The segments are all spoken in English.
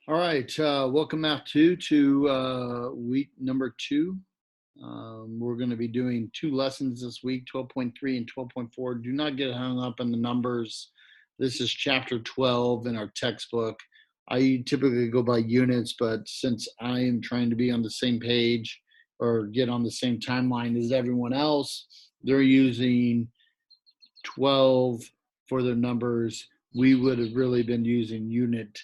All right, welcome Math 2 to week number 2. We're going to be doing 2 lessons this week, 12.3 and 12.4. Do not get hung up on the numbers. This is chapter 12 in our textbook. I typically go by units, but since I am trying to be on the same page or get on the same timeline as everyone else, they're using 12 for their numbers. We would have really been using unit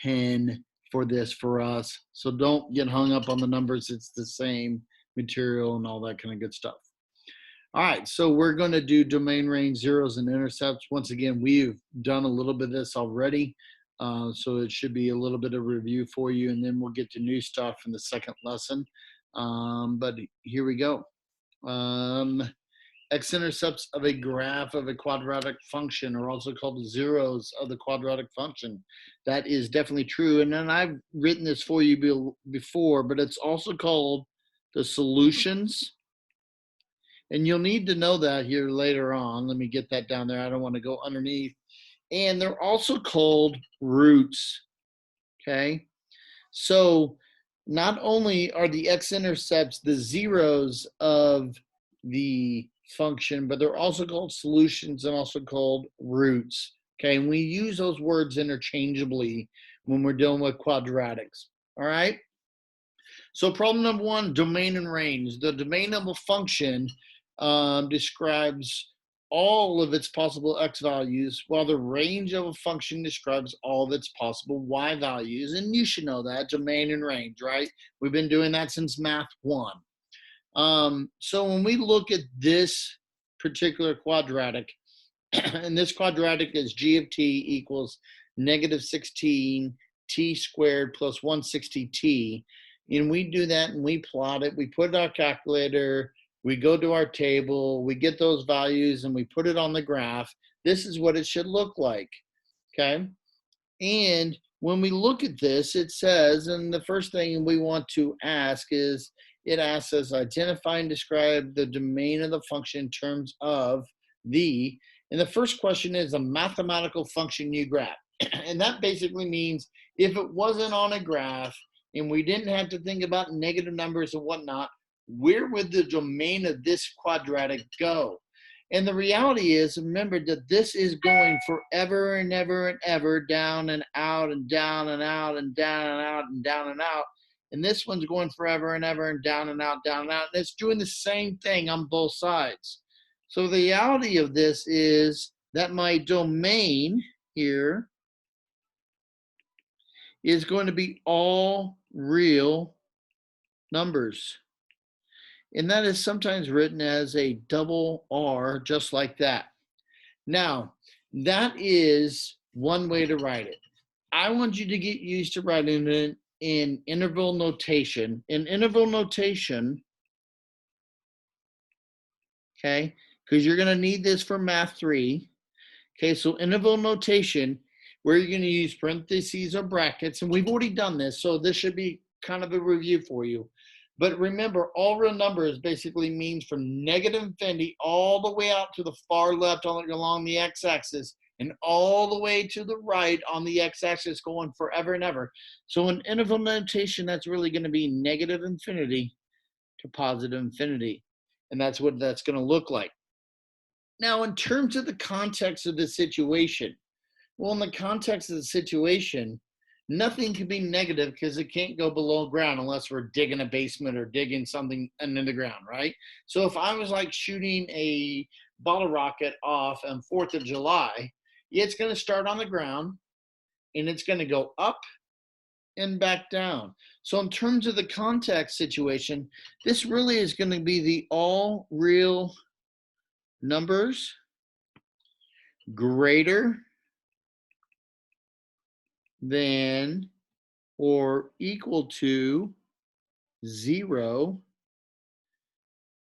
10 for this for us. So don't get hung up on the numbers. It's the same material and all that kind of good stuff. All right, so we're going to do domain range, zeros, and intercepts. Once again, we've done a little bit of this already, so it should be a little bit of review for you, and then we'll get to new stuff in the second lesson. But here we go. X-intercepts of a graph of a quadratic function are also called the zeros of the quadratic function. That is definitely true. And then I've written this for you before, but it's also called the solutions. And you'll need to know that here later on. Let me get that down there. I don't want to go underneath. And they're also called roots, okay? So not only are the x-intercepts the zeros of the function, but they're also called solutions and also called roots. Okay, and we use those words interchangeably when we're dealing with quadratics. All right. So problem number 1, domain and range. The domain of a function describes all of its possible x values, while the range of a function describes all of its possible y values. And you should know that, domain and range, right? We've been doing that since Math 1. So when we look at this particular quadratic, and this quadratic is g of t equals negative 16 t squared plus 160t, and we do that and we plot it, we put our calculator, we go to our table, we get those values and we put it on the graph. This is what it should look like, okay? And when we look at this, it says, and the first thing we want to ask is, it asks us identify and describe the domain of the function in terms of the, and the first question is a mathematical function you graph. And that basically means if it wasn't on a graph and we didn't have to think about negative numbers and whatnot, where would the domain of this quadratic go? And the reality is, remember that this is going forever and ever and ever, down and out and down and out and down and out and down and out. And this one's going forever and ever and down and out, down and out. And it's doing the same thing on both sides. So the reality of this is that my domain here is going to be all real numbers. And that is sometimes written as a double R, just like that. Now, that is one way to write it. I want you to get used to writing it in interval notation. In interval notation, okay, because you're going to need this for Math 3. Okay, so interval notation, where you're going to use parentheses or brackets, and we've already done this, so this should be kind of a review for you. But remember, all real numbers basically means from negative infinity all the way out to the far left along the x-axis and all the way to the right on the x-axis going forever and ever. So in interval notation, that's really going to be negative infinity to positive infinity. And that's what that's going to look like. Now, in terms of the context of the situation, well, in the context of the situation, nothing can be negative because it can't go below ground unless we're digging a basement or digging something under the ground, right? So if I was like shooting a bottle rocket off on 4th of July, it's going to start on the ground and it's going to go up and back down. So in terms of the context situation, this really is going to be the all real numbers greater than or equal to 0,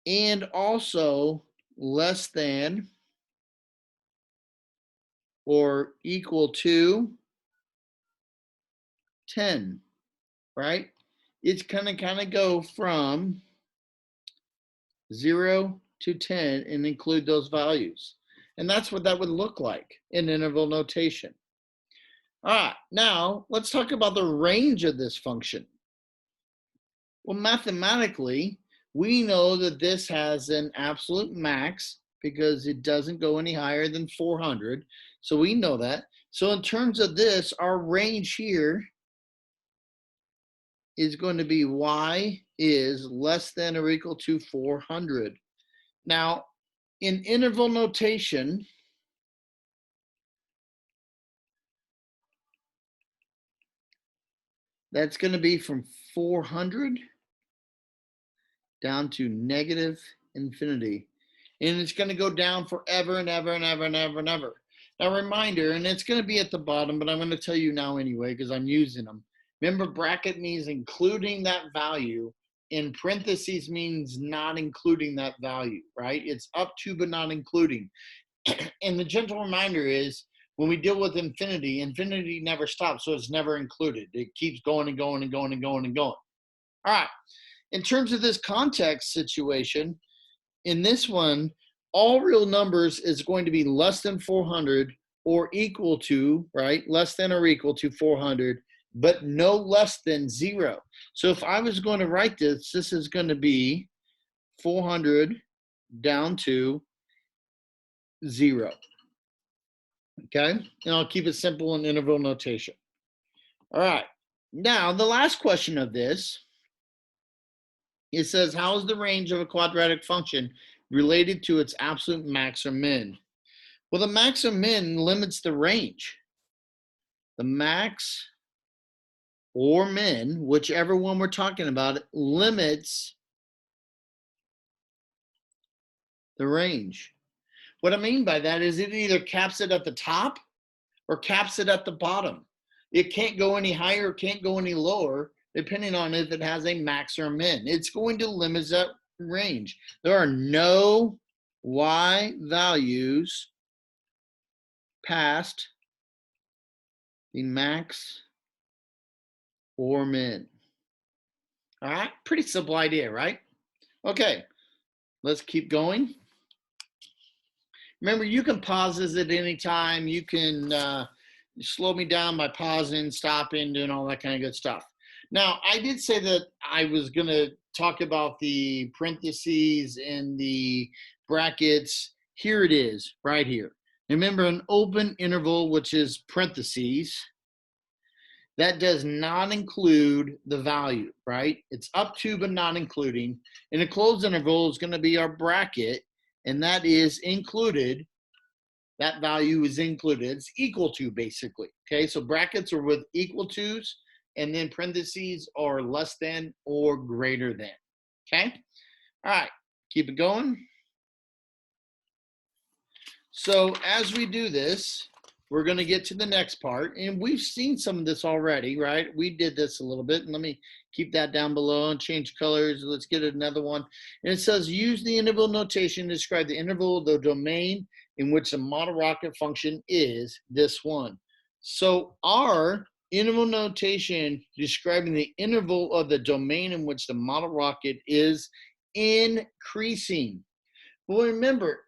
and also less than or equal to 10, right? It's gonna kind of go from 0 to 10 and include those values. And that's what that would look like in interval notation. All right, now let's talk about the range of this function. Well, mathematically, we know that this has an absolute max because it doesn't go any higher than 400. So we know that. So in terms of this, our range here is going to be y is less than or equal to 400. Now, in interval notation, that's going to be from 400 down to negative infinity. And it's going to go down forever and ever and ever and ever and ever. Now, reminder, and it's going to be at the bottom, but I'm going to tell you now anyway because I'm using them. Remember, bracket means including that value. In parentheses means not including that value, right? It's up to but not including. And the gentle reminder is when we deal with infinity, infinity never stops, so it's never included. It keeps going and going and going and going and going. All right. In terms of this context situation, in this one, all real numbers is going to be less than 400 or equal to, right? Less than or equal to 400, but no less than 0. So if I was going to write this, this is going to be 400 down to 0. Okay? And I'll keep it simple in interval notation. All right. Now, the last question of this, it says, how is the range of a quadratic function related to its absolute max or min? Well, the max or min limits the range. The max or min, whichever one we're talking about, limits the range. What I mean by that is it either caps it at the top or caps it at the bottom. It can't go any higher, can't go any lower, depending on if it has a max or a min. It's going to limit that range. There are no y values past the max or min. All right, pretty simple idea, right? Okay, let's keep going. Remember, you can pause this at any time. You can slow me down by pausing, stopping, doing all that kind of good stuff. Now, I did say that I was going to talk about the parentheses and the brackets. Here it is, right here. Remember, an open interval, which is parentheses, that does not include the value, right? It's up to but not including. And a closed interval is going to be our bracket, and that is included. That value is included. It's equal to, basically. Okay, so brackets are with equal to's, and then parentheses are less than or greater than. Okay, all right, keep it going. So as we do this, we're going to get to the next part, and we've seen some of this already, right? We did this a little bit, and let me keep that down below and change colors. Let's get another one. And it says, use the interval notation to describe the interval of the domain in which the model rocket function is this one. So our interval notation describing the interval of the domain in which the model rocket is increasing. Well, remember,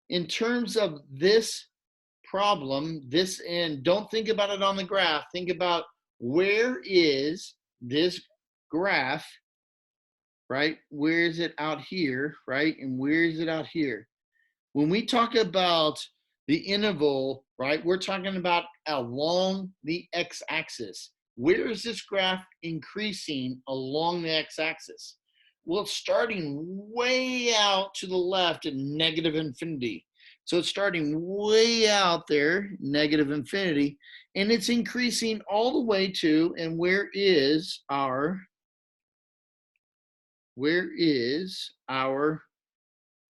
in terms of this problem, this end, don't think about it on the graph. Think about where is this graph, right? Where is it out here, right? And where is it out here? When we talk about the interval, right, we're talking about along the x-axis. Where is this graph increasing along the x-axis? Well, it's starting way out to the left at negative infinity. So it's starting way out there, negative infinity, and it's increasing all the way to, and where is our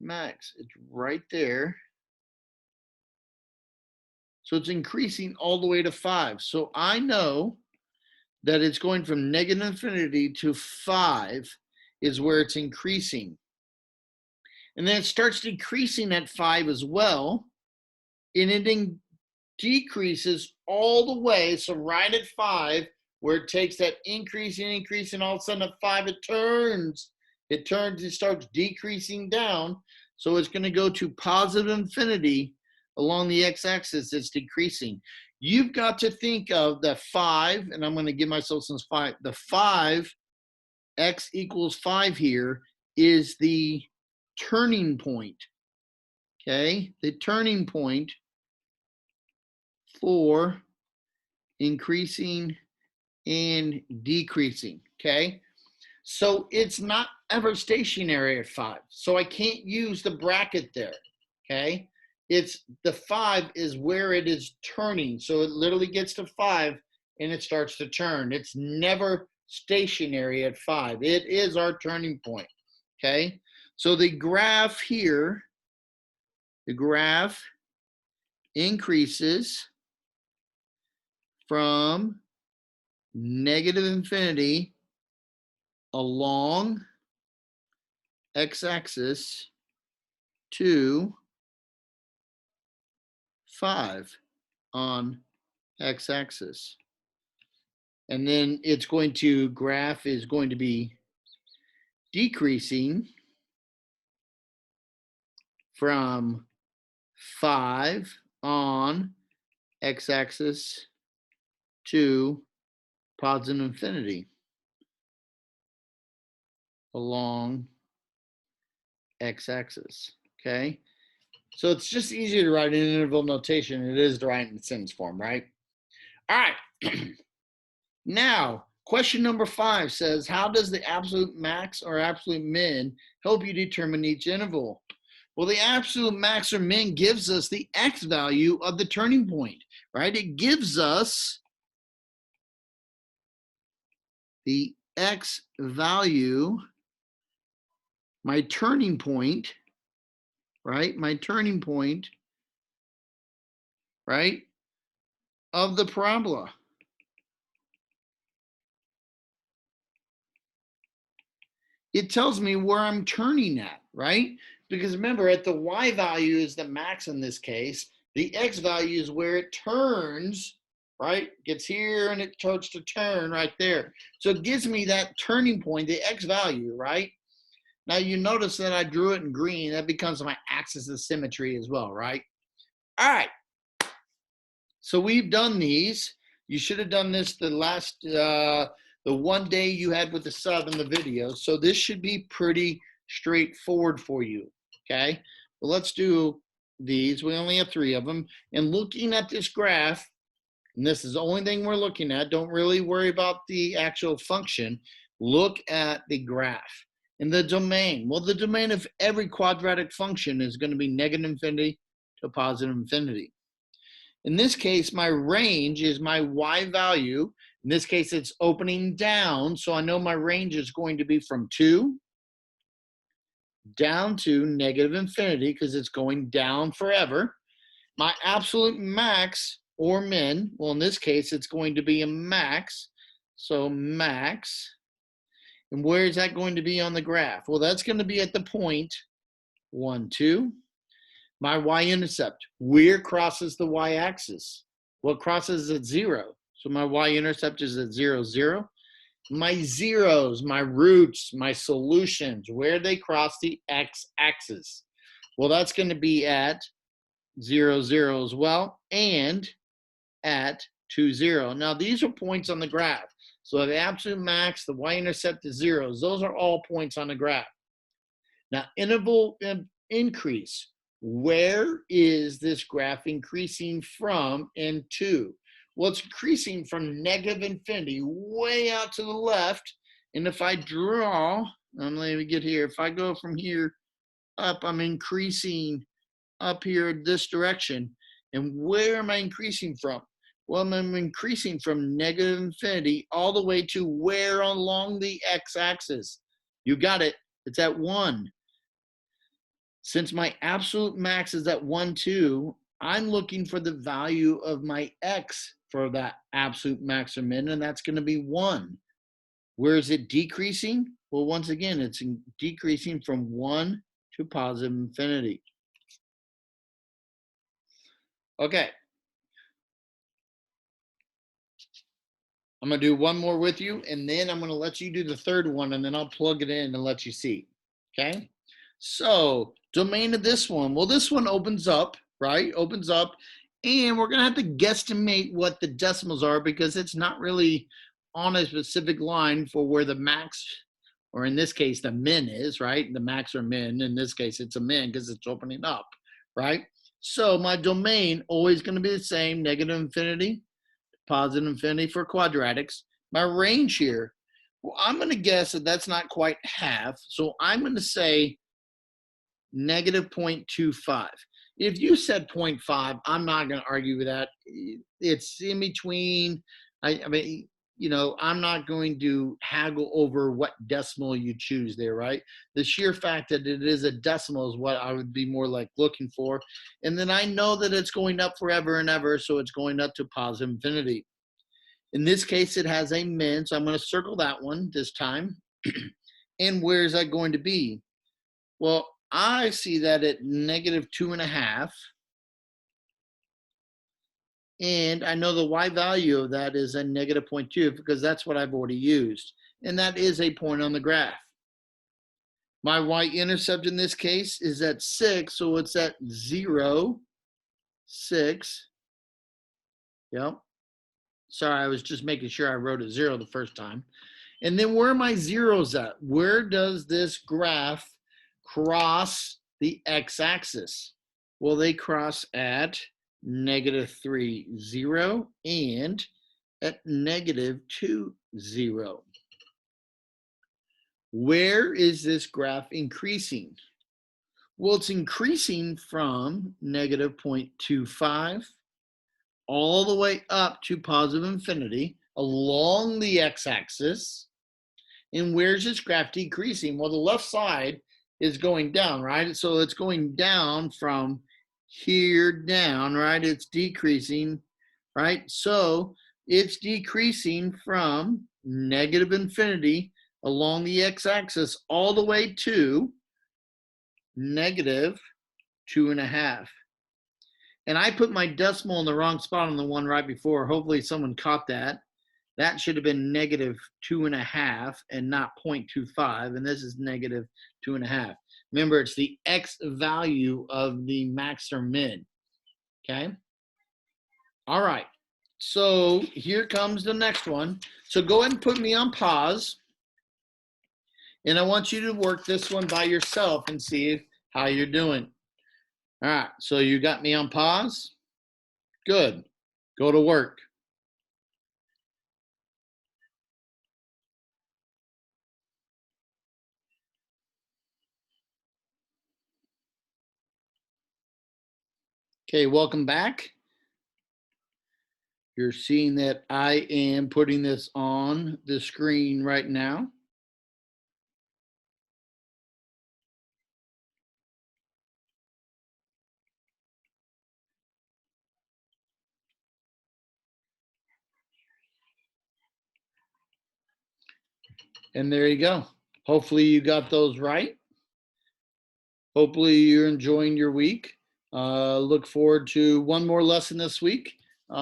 max? It's right there. So it's increasing all the way to 5. So I know that it's going from negative infinity to 5 is where it's increasing. And then it starts decreasing at 5 as well. And it decreases all the way. So right at 5, where it takes that increase and all of a sudden at 5, it turns, it starts decreasing down. So it's going to go to positive infinity along the x-axis. It's decreasing. you've got to think of the 5, and I'm going to give myself some 5. The 5, x equals 5 here, is the turning point, okay? The turning point for increasing and decreasing, okay? So it's not ever stationary at 5. So I can't use the bracket there, okay? It's the 5 is where it is turning. So it literally gets to 5 and it starts to turn. It's never stationary at 5. It is our turning point, okay? So the graph here, the graph increases from negative infinity along x-axis to 5 on x-axis. And then it's going to, graph is going to be decreasing from 5 on x-axis to positive infinity along x-axis, okay? So it's just easier to write in interval notation than it is to write in sentence form, right? All right. Now, question number 5 says, how does the absolute max or absolute min help you determine each interval? Well, the absolute max or min gives us the x value of the turning point, right? It gives us the x value, my turning point, right? My turning point, right, of the parabola. It tells me where I'm turning at, right? Because remember, at the y value is the max in this case. The x value is where it turns, right? Gets here and it starts to turn right there. So it gives me that turning point, the x value, right? Now you notice that I drew it in green. That becomes my axis of symmetry as well, right? All right. So we've done these. You should have done this the last, the one day you had with the sub in the video. So this should be pretty straightforward for you, okay? Well, let's do these. We only have 3 of them. And looking at this graph, and this is the only thing we're looking at, don't really worry about the actual function. Look at the graph and the domain. Well, the domain of every quadratic function is going to be negative infinity to positive infinity. In this case, my range is my y value. In this case, it's opening down, so I know my range is going to be from 2 down to negative infinity because it's going down forever. My absolute max or min, well, in this case, it's going to be a max, so max. And where is that going to be on the graph? Well, that's going to be at the point 1, 2. My y-intercept, where crosses the y-axis? Well, it crosses at 0. So my y-intercept is at 0, 0. My zeros, my roots, my solutions, where they cross the x-axis? Well, that's going to be at 0, 0 as well, and at 2, 0. Now, these are points on the graph. So the absolute max, the y-intercept is 0s. Those are all points on the graph. Now, interval increase. Where is this graph increasing from and to? Well, it's increasing from negative infinity way out to the left. And if I draw, let me get here. If I go from here up, I'm increasing up here this direction. And where am I increasing from? Well, I'm increasing from negative infinity all the way to where along the x-axis? You got it. It's at 1. Since my absolute max is at 1, 2, I'm looking for the value of my x for that absolute max or min, and that's going to be 1. Where is it decreasing? Well, once again, it's decreasing from 1 to positive infinity. Okay. I'm going to do one more with you, and then I'm going to let you do the third one, and then I'll plug it in and let you see. Okay? So, domain of this one. Well, this one opens up, right? Opens up, And we're going to have to guesstimate what the decimals are because it's not really on a specific line for where the max, or in this case, the min is, right? The max or min. In this case, it's a min because it's opening up, right? So my domain always going to be the same, negative infinity, positive infinity for quadratics. My range here, well, I'm going to guess that that's not quite half. So I'm going to say negative 0.25. If you said 0.5, I'm not going to argue with that. It's in between. I mean, you know, I'm not going to haggle over what decimal you choose there, right? The sheer fact that it is a decimal is what I would be more like looking for. And then I know that it's going up forever and ever, so it's going up to positive infinity. In this case, it has a min, so I'm going to circle that one this time. And where is that going to be? Well, I see that at negative 2.5. And I know the y value of that is a negative 0.2 because that's what I've already used. And that is a point on the graph. My y-intercept in this case is at 6, so it's at 0, 6. Yep. Sorry, I was just making sure I wrote a 0 the first time. And then where are my zeros at? Where does this graph cross the x-axis? Well, they cross at negative 3, 0 and at negative 2, 0. Where is this graph increasing? Well, it's increasing from negative 0.25 all the way up to positive infinity along the x-axis. And where's this graph decreasing? Well, the left side is going down, right? So it's going down from here down, right? It's decreasing, right? So it's decreasing from negative infinity along the x-axis all the way to negative 2.5. And I put my decimal in the wrong spot on the one right before. Hopefully someone caught that. That should have been negative 2.5 and not 0.25. And this is negative 2.5. Remember, it's the x value of the max or min. Okay. All right. So here comes the next one. So go ahead and put me on pause. And I want you to work this one by yourself and see how you're doing. All right. So you got me on pause. Good. Go to work. Okay, welcome back. You're seeing that I am putting this on the screen right now. And there you go. Hopefully you got those right. Hopefully you're enjoying your week. Look forward to one more lesson this week.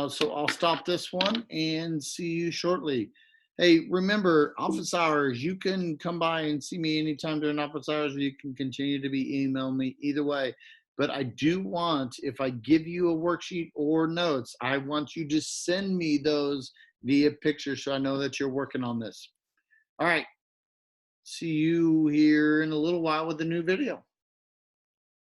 So I'll stop this one and see you shortly. Hey, remember, office hours, you can come by and see me anytime during office hours, or you can continue to be emailing me either way. But I do want, if I give you a worksheet or notes, I want you to send me those via picture so I know that you're working on this. All right. See you here in a little while with a new video.